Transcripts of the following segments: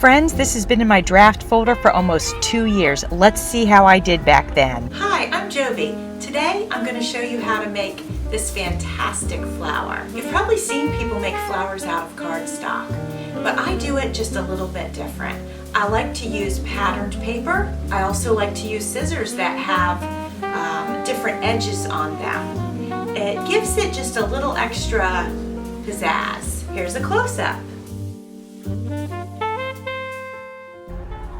Friends, this has been in my draft folder for almost 2 years. Let's see how I did back then. Hi, I'm Jovi. Today I'm going to show you how to make this fantastic flower. You've probably seen people make flowers out of cardstock, but I do it just a little bit different. I like to use patterned paper. I also like to use scissors that have different edges on them. It gives it just a little extra pizzazz. Here's a close-up.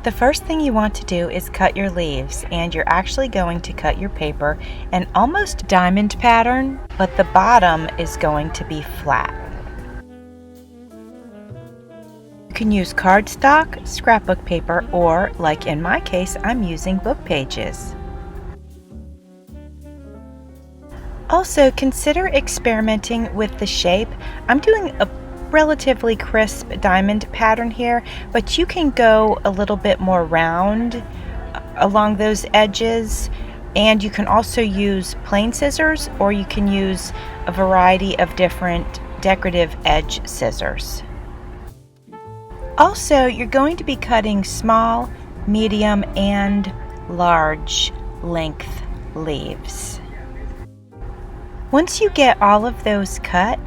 The first thing you want to do is cut your leaves, and you're actually going to cut your paper an almost diamond pattern, but the bottom is going to be flat. You can use cardstock, scrapbook paper, or, like in my case, I'm using book pages. Also, consider experimenting with the shape. I'm doing a relatively crisp diamond pattern here, but you can go a little bit more round along those edges, and you can also use plain scissors, or you can use a variety of different decorative edge scissors. Also, you're going to be cutting small, medium, and large length leaves. Once you get all of those cut,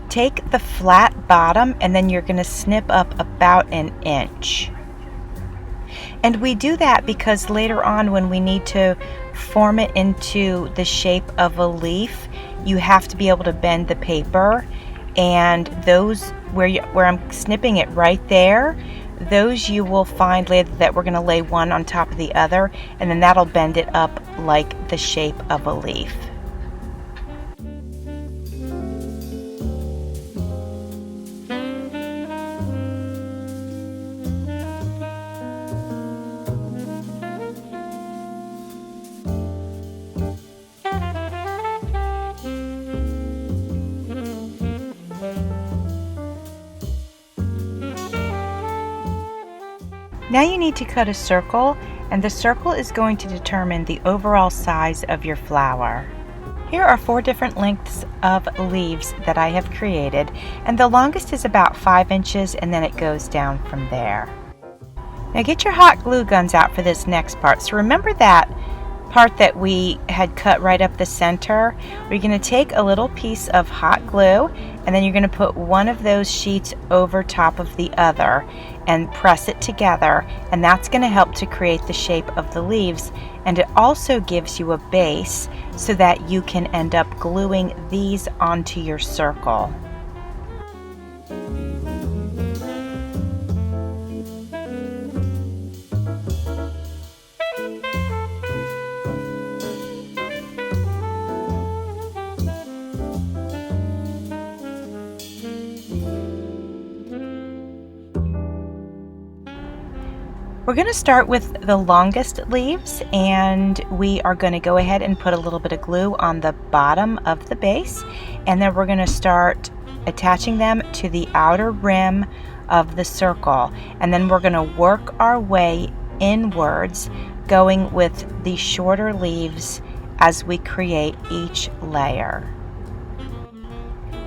take the flat bottom and then you're going to snip up about an inch. And we do that because later on when we need to form it into the shape of a leaf, you have to be able to bend the paper, and those where I'm snipping it right there, those you will find later that we're going to lay one on top of the other, and then that'll bend it up like the shape of a leaf. Now you need to cut a circle, and the circle is going to determine the overall size of your flower. Here are 4 different lengths of leaves that I have created, and the longest is about 5 inches, and then it goes down from there. Now get your hot glue guns out for this next part. So remember that part that we had cut right up the center? We're going to take a little piece of hot glue, and then you're going to put one of those sheets over top of the other and press it together, and that's going to help to create the shape of the leaves, and it also gives you a base so that you can end up gluing these onto your circle. We're going to start with the longest leaves, and we are going to go ahead and put a little bit of glue on the bottom of the base, and then we're going to start attaching them to the outer rim of the circle, and then we're going to work our way inwards, going with the shorter leaves as we create each layer.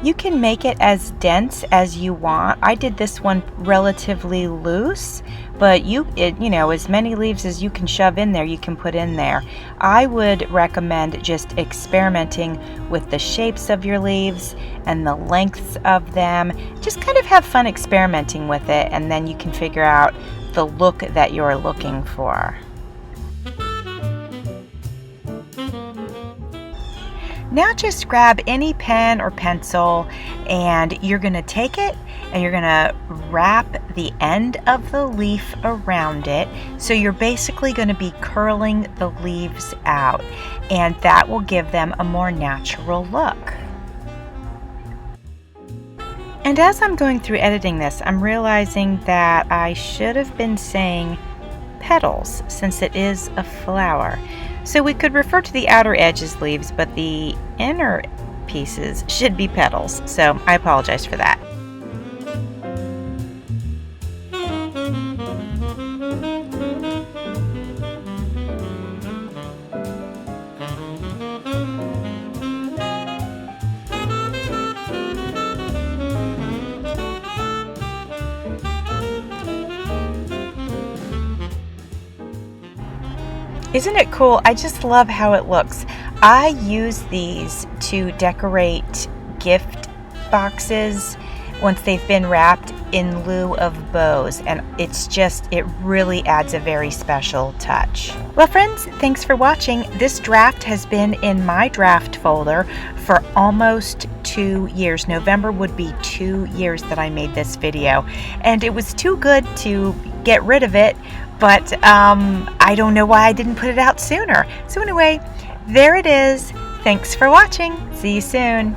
You can make it as dense as you want. I did this one relatively loose, but as many leaves as you can shove in there, you can put in there. I would recommend just experimenting with the shapes of your leaves and the lengths of them. Just kind of have fun experimenting with it, and then you can figure out the look that you're looking for. Now just grab any pen or pencil, and you're going to take it and you're going to wrap the end of the leaf around it. So you're basically going to be curling the leaves out, and that will give them a more natural look. And as I'm going through editing this, I'm realizing that I should have been saying petals since it is a flower. So we could refer to the outer edge as leaves, but the inner pieces should be petals. So I apologize for that. Isn't it cool? I just love how it looks. I use these to decorate gift boxes once they've been wrapped in lieu of bows, and it really adds a very special touch. Well friends, thanks for watching. This draft has been in my draft folder for almost 2 years. November would be 2 years that I made this video, and it was too good to get rid of it, but I don't know why I didn't put it out sooner. So anyway, there it is. Thanks for watching. See you soon.